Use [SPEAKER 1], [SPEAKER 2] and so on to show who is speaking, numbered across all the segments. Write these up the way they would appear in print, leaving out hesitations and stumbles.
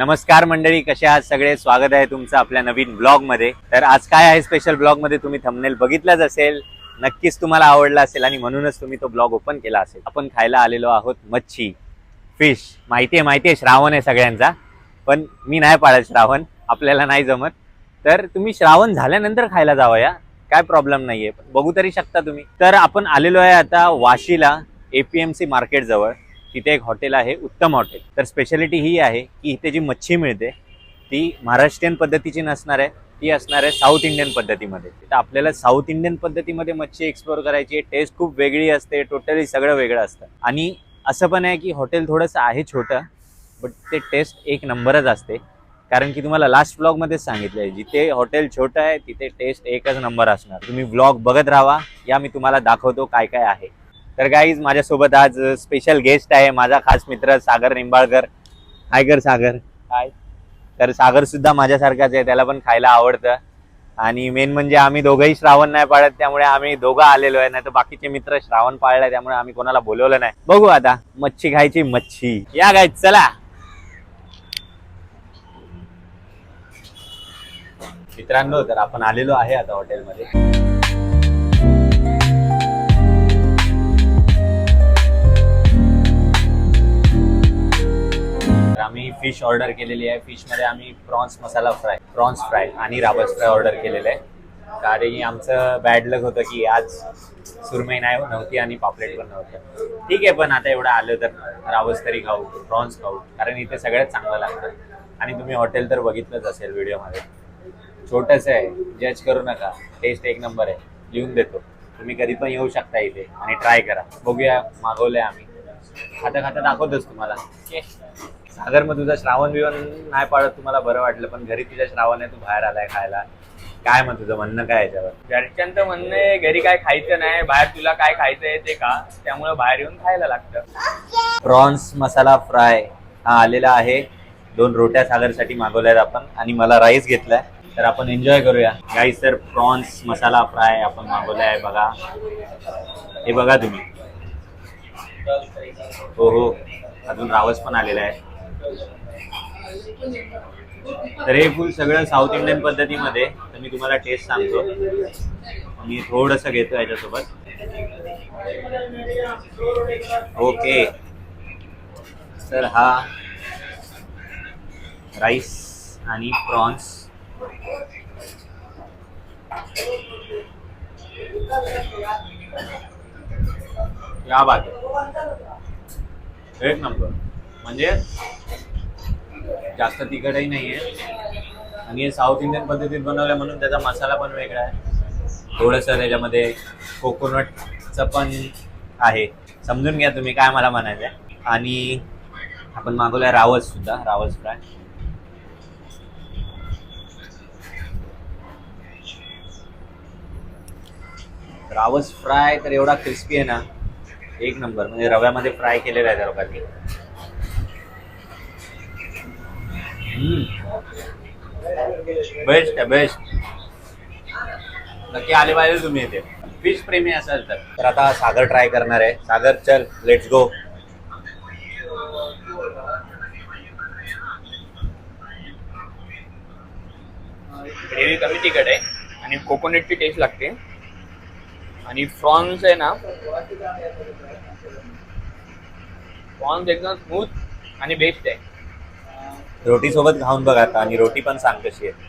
[SPEAKER 1] नमस्कार मंडळी, कसे आहात सगळे? स्वागत आहे तुमचं आपल्या नवीन ब्लॉग मध्ये. तर आज काय आहे स्पेशल ब्लॉग मध्ये तुम्ही थंबनेल बघितलंच असेल, नक्कीच तुम्हाला आवडला असेल आणि म्हणूनच तुम्ही तो ब्लॉग ओपन केला असेल. आपण खायला आलेलो आहोत मच्छी, फिश. माहितीये श्रावण आहे सगळ्यांचा, पण मी नाही पाळत श्रावण, आपल्याला नाही जमत. तर तुम्ही श्रावण झाल्यानंतर खायला जावं या, काय प्रॉब्लेम नाहीये, बघू तरी शकता तुम्ही. तर आपण आलेलो आहे आता वाशीला, APMC मार्केट जवळ. तिथे एक हॉटेल आहे, उत्तम हॉटेल. तर स्पेशालिटी ही आहे की इथे जी मच्छी मिळते ती महाराष्ट्रीयन पद्धतीची नसणार आहे, ती असणार आहे साऊथ इंडियन पद्धतीमध्ये. तर आपल्याला साऊथ इंडियन पद्धतीमध्ये मच्छी एक्सप्लोर करायची आहे. टेस्ट खूप वेगळी असते, टोटली सगळं वेगळं असतं. आणि असं पण आहे की हॉटेल थोडंसं आहे छोटं, बट ते टेस्ट एक नंबरच असते. कारण की तुम्हाला लास्ट ब्लॉगमध्येच सांगितलं आहे, जिथे हॉटेल छोटं आहे तिथे टेस्ट एकच नंबर असणार. तुम्ही ब्लॉग बघत राहा, या मी तुम्हाला दाखवतो काय काय आहे. तर गाईज, माझ्यासोबत आज स्पेशल गेस्ट आहे, माझा खास मित्र सागर निंबाळकर. हाय कर सागर. हाय. तर सागर सुद्धा माझ्यासारखाच आहे, त्याला पण खायला आवडतं. आणि मेन म्हणजे आम्ही दोघंही श्रावण नाही पाळत, त्यामुळे आम्ही दोघं आलेलो आहे. नाही तर बाकीचे मित्र श्रावण पाळलाय, त्यामुळे आम्ही कोणाला बोलवलं नाही. बघू आता, मच्छी खायची मच्छी. या गाईज, चला. मित्रांनो, तर आपण आलेलो आहे आता हॉटेलमध्ये. आम्ही फिश ऑर्डर केलेली आहे. फिश मध्ये आम्ही प्रॉन्स मसाला फ्राय, प्रॉन्स फ्राय आणि रावस फ्राय ऑर्डर केलेलं आहे. कारण आमचं बॅड लक होतं की आज सुरमई नाही नव्हती आणि पापलेट पण नव्हतं. ठीक आहे, पण आता एवढं आलं तर रावस तरी खाऊ, प्रॉन्स खाऊ, कारण इथे सगळ्यात चांगलं लागतं. आणि तुम्ही हॉटेल तर बघितलंच असेल व्हिडिओमध्ये, छोटंसं आहे, जज करू नका, टेस्ट एक नंबर आहे, लिहून देतो. तुम्ही कधी पण येऊ शकता इथे आणि ट्राय करा. बघूया, मागवलंय आम्ही, खाता खाता दाखवतोच तुम्हाला. सागर, मग तुझा श्रावण बिवण नाही पाळत, तुम्हाला बरं वाटलं, पण घरी तुझ्या श्रावण आहे, तू बाहेर आलाय खायला, काय मग तुझं म्हणणं काय याच्यावर?
[SPEAKER 2] घरच्यांचं म्हणणं आहे घरी काय खायचं नाही, बाहेर तुला काय खायचंय ते का, त्यामुळे बाहेर येऊन खायला लागतं.
[SPEAKER 1] प्रॉन्स मसाला फ्राय हा आलेला आहे. 2 रोट्या सागरसाठी मागवल्यात आपण, आणि मला राईस घेतलाय. तर आपण एन्जॉय करूया गाईस. तर प्रॉन्स मसाला फ्राय आपण मागवलाय, बघा हे बघा तुम्ही. हो, अजून रावस पण आलेला आहे. तर हे फुल सगळं साऊथ इंडियन पद्धतीमध्ये. तर मी तुम्हाला टेस्ट सांगतो, मी थोडंसं घेतो याच्यासोबत. ओके, तर हा राईस आणि प्रॉन्स. या बात एक नंबर, म्हणजे जास्त तिखटही नाहीये आणि हे साऊथ इंडियन पद्धतीत बनवलं म्हणून त्याचा मसाला पण वेगळा आहे. थोडंसं त्याच्यामध्ये कोकोनटचं पण आहे, समजून घ्या तुम्ही काय मला म्हणायचं आहे. आणि आपण मागवलाय रावस सुद्धा, रावस फ्राय. रावस फ्राय तर एवढा क्रिस्पी आहे ना, एक नंबर. म्हणजे रव्यामध्ये फ्राय केलेला आहे त्या लोकांनी. बेस्ट आहे, बेस्ट. नक्की आले पाहिजे तुम्ही इथे, फिश प्रेमी असाल तर. तर आता सागर ट्राय करणार आहे. सागर, चल, लेट्स गो.
[SPEAKER 2] ग्रेव्ही कमी तिखट आहे आणि कोकोनटची टेस्ट लागते. आणि प्रॉन्स आहे ना, प्रॉन्स एकदम स्मूथ आणि बेस्ट आहे.
[SPEAKER 1] रोटी सोबत खाऊन बघा आता, आणि रोटी पण सांग कशी आहे.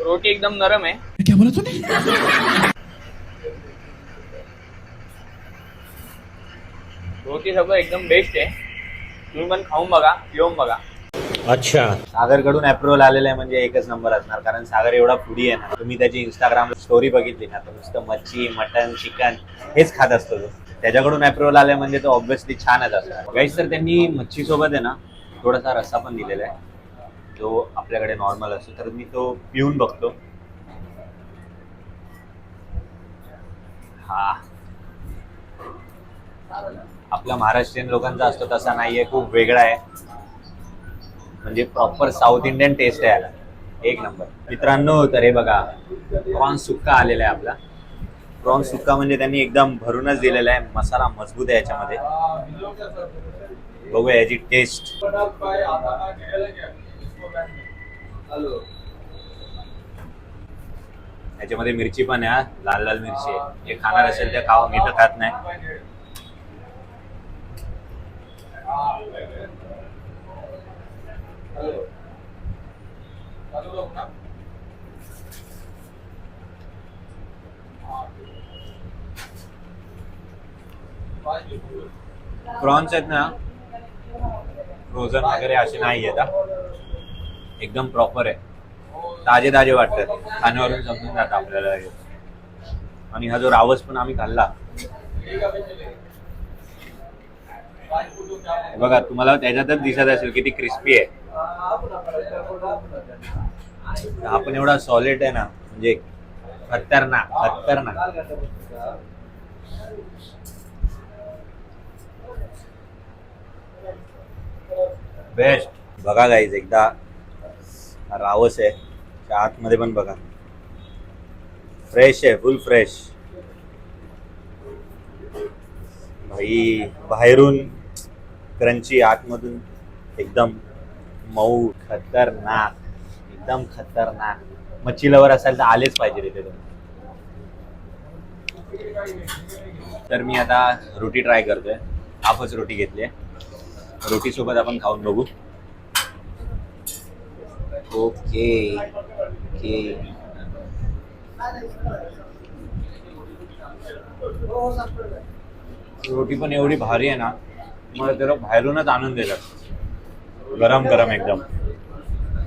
[SPEAKER 2] रोटी एकदम नरम आहे.
[SPEAKER 3] क्या बोला तूने?
[SPEAKER 2] रोटी सगळं एकदम बेस्ट आहे. तुम्ही पण खाऊन बघा, येऊन बघा.
[SPEAKER 1] अच्छा, सागर कडून अप्रुव्हल आलेलं आहे म्हणजे एकच नंबर असणार. कारण सागर एवढा फूडी आहे ना, तुम्ही त्याची इंस्टाग्राम स्टोरी बघितली ना, तर नुसतं मच्छी, मटन, चिकन हेच खात असतो तो. त्याच्याकडून अप्रुव्हल आलाय म्हणजे तो ऑब्व्हियसली छानच असणार. गाईस, तर त्यांनी मच्छी सोबत आहे ना थोडासा रस्सा पण दिलेला आहे, जो आपल्याकडे नॉर्मल असतो. तर मी तो पिऊन बघतो. हा, आपला महाराष्ट्रीयन लोकांचा असतो तसा नाहीये, खूप वेगळा आहे. म्हणजे प्रॉपर साऊथ इंडियन टेस्ट आहे याला, एक नंबर. मित्रांनो, तर हे बघा, प्रॉन्स सुक्का आलेला आहे आपला. प्रॉन्स सुक्का म्हणजे त्यांनी एकदम भरूनच दिलेला आहे, मसाला मजबूत आहे याच्यामध्ये. बघूया याची टेस्ट. याच्यामध्ये मिरची पण आहे, लाल लाल मिरची आहे. जे खाणार असेल ते खावा, मी तर खात नाही. प्रॉन्स आहेत ना, फ्रोझन वगैरे असे नाही आहेत, एकदम प्रॉपर आहे. ताजे ताजे वाटतात, खाण्यावरून समजून जातं आपल्याला. आणि हा जो रावस पण आम्ही खाल्ला बघा, तुम्हाला त्याच्यातच दिसत असेल किती क्रिस्पी आहे. हा पण एवढा सॉलिड आहे ना, म्हणजे खतरनाक खतरनाक. बेस्ट. बघा गाईज, एकदा रावस आहे त्या आतमध्ये पण बघा, फ्रेश आहे, फुल फ्रेश भाई. बाहेरून क्रंची, आतमधून एकदम मऊ. खतरनाक, एकदम खतरनाक. मच्छी लवर असाल तर आलेच पाहिजे तिथे तुम्ही. तर मी आता रोटी ट्राय करतोय. हाफच रोटी घेतली आहे. रोटी सोबत आपण खाऊन बघू. Okay okay. रोटी पण एवढी भारी आहे ना, मला त्याला बाहेरूनच आणून देतात, गरम गरम एकदम.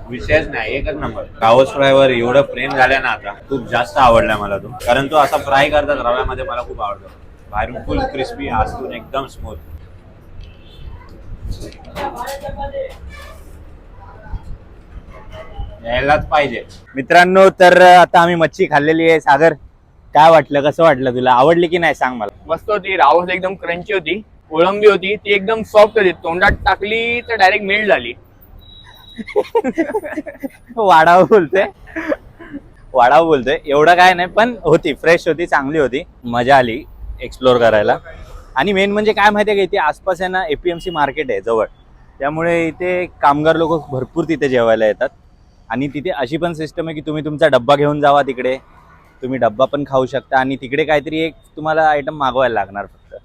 [SPEAKER 1] विषयच नाही, एकच नंबर. रावस फ्रायवर एवढं प्रेम झालं ना आता, खूप जास्त आवडलाय मला तो. कारण तो असा फ्राय करतात रव्यामध्ये, मला खूप आवडतो. बाहेरून फुल क्रिस्पी, आतून एकदम स्मूथ. यायलाच पाहिजे मित्रांनो. तर आता आम्ही मच्छी खाल्लेली आहे. सागर, काय वाटलं, कसं वाटलं तुला, आवडली की नाही सांग मला.
[SPEAKER 2] मस्त होती. रावस एकदम क्रंची होती, कोळंबी होती, ती एकदम सॉफ्ट होती. तोंडात टाकली तर डायरेक्ट मेल्ट झाली.
[SPEAKER 1] वाढावं बोलतोय एवढं काय नाही, पण होती, फ्रेश होती, चांगली होती. मजा आली एक्सप्लोर करायला. आणि मेन म्हणजे काय माहिती आहे का, इथे आसपास आहे ना APMC मार्केट आहे जवळ, त्यामुळे इथे कामगार लोक भरपूर तिथे जेवायला येतात. आणि तिथे अशी पण सिस्टम आहे की तुम्ही तुमचा डब्बा घेऊन जावा तिकडे, तुम्ही डब्बा पण खाऊ शकता. आणि तिकडे काहीतरी एक तुम्हाला आयटम मागवायला लागणार फक्त,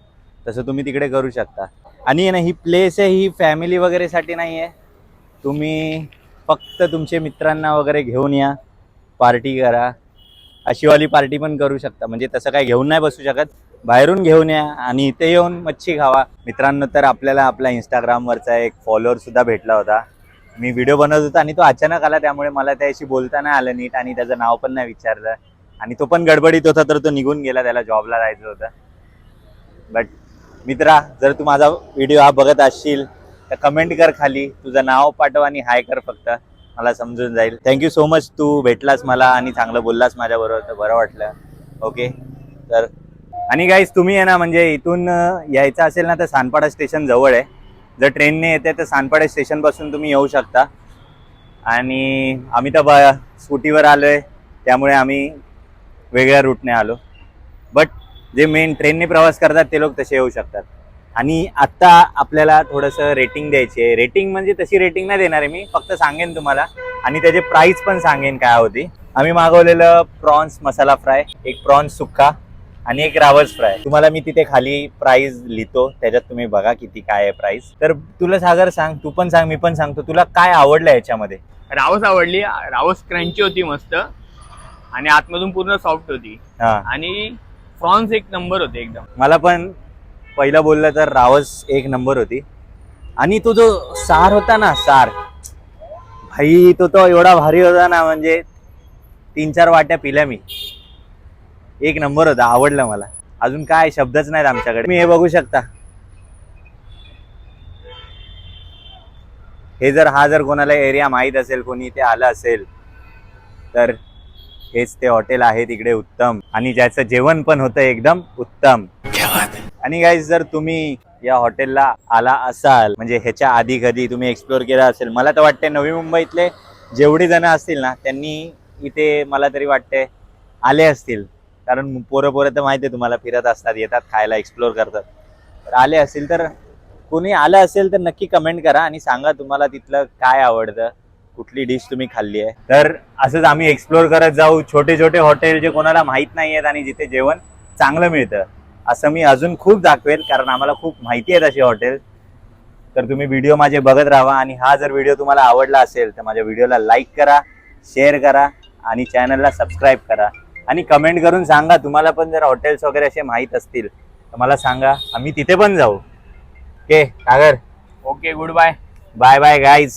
[SPEAKER 1] तसं तुम्ही तिकडे करू शकता. आणि ना ही प्लेस आहे, ही फॅमिली वगैरेसाठी नाही आहे. तुम्ही फक्त तुमचे मित्रांना वगैरे घेऊन या, पार्टी करा. अशीवाली पार्टी पण करू शकता, म्हणजे तसं काय घेऊन नाही बसू शकत, बाहेरून घेऊन या आणि इथे येऊन मच्छी खावा. मित्रांनो, तर आपल्याला आपला इंस्टाग्रामवरचा एक फॉलोअर सुद्धा भेटला होता. मी व्हिडिओ बनवत होता आणि तो अचानक आला, त्यामुळे मला त्याशी बोलता नाही आलं नीट, आणि त्याचं नाव पण नाही विचारलं. आणि तो पण गडबडीत होता, तर तो निघून गेला, त्याला जॉबला जायचं होतं. बट मित्रा, जर तू माझा व्हिडिओ हा बघत असशील तर कमेंट कर खाली, तुझं नाव पाठव आणि हाय कर फक्त, मला समजून जाईल. थँक्यू सो मच, तू भेटलास मला आणि चांगलं बोललास माझ्याबरोबर, तर बरं वाटलं. ओके. तर आणि गाईज, तुम्ही आहे ना, म्हणजे इथून यायचं असेल ना तर सानपाडा स्टेशन जवळ आहे. जर ट्रेनने येते तर सानपाडा स्टेशनपासून तुम्ही येऊ शकता. आणि आम्ही तर स्कूटीवर आलो आहे, त्यामुळे आम्ही वेगळ्या रूटने आलो. बट जे मेन ट्रेनने प्रवास करतात ते लोक तसे येऊ शकतात. आणि आत्ता आपल्याला थोडंसं रेटिंग द्यायची आहे. रेटिंग म्हणजे तशी रेटिंग नाही देणार आहे मी, फक्त सांगेन तुम्हाला, आणि त्याचे प्राईस पण सांगेन काय होती. आम्ही मागवलेलं प्रॉन्स मसाला फ्राय, एक प्रॉन्स सुक्का आणि एक रावस फ्राय. तुम्हाला मी तिथे खाली प्राइस लिहितो, त्याच्यात तुम्ही बघा किती काय आहे प्राइस. तर तुला सागर सांग, तू पण सांग, मी पण सांगतो, तुला काय आवडलं याच्यामध्ये.
[SPEAKER 2] रावस आवडली. रावस क्रंची होती मस्त, आणि आतमधून पूर्ण सॉफ्ट होती. आणि प्रॉन्स एक नंबर होते एकदम.
[SPEAKER 1] मला पण पहिलं बोललं तर रावस एक नंबर होती. आणि तो जो सार होता ना, सार भाई, तो एवढा भारी होता ना, म्हणजे 3-4 वाट्या पिल्या मी. एक नंबर होता, आवडलं मला. अजून काय शब्दच नाहीत आमच्याकडे. मी हे बघू शकता, हे जर कोणाला एरिया माहीत असेल, कोणी इथे आलं असेल, तर हेच ते हॉटेल आहे तिकडे, उत्तम. आणि ज्याचं जेवण पण होतं एकदम उत्तम. आणि गाईज, जर तुम्ही या हॉटेलला आला असाल, म्हणजे ह्याच्या आधी कधी तुम्ही एक्सप्लोर केला असेल, मला तर वाटते नवी मुंबईतले जेवढी जण असतील ना, त्यांनी इथे मला तरी वाटते आले असतील. कारण पोरं तर माहिती आहे तुम्हाला, फिरत असतात, येतात खायला, एक्सप्लोर करतात. तर आले असतील तर कोणी आलं असेल तर नक्की कमेंट करा आणि सांगा तुम्हाला तिथलं काय आवडतं, कुठली डिश तुम्ही खाल्ली आहे. तर असंच आम्ही एक्सप्लोर करत जाऊ, छोटे छोटे हॉटेल जे कोणाला माहित नाही आहेत आणि जिथे जेवण चांगलं मिळतं असं मी अजून खूप दाखवेल, कारण आम्हाला खूप माहिती आहेत असे हॉटेल. तर तुम्ही व्हिडिओ माझे बघत राहा आणि हा जर व्हिडिओ तुम्हाला आवडला असेल तर माझ्या व्हिडिओला लाईक करा, शेअर करा आणि चॅनलला सबस्क्राईब करा आणि कमेंट करून सांगा तुम्हाला पण जर हॉटेल्स वगैरे असे माहीत असतील तर मला सांगा, आम्ही तिथे पण जाऊ. Okay Sagar,
[SPEAKER 2] okay, goodbye.
[SPEAKER 1] Bye bye guys.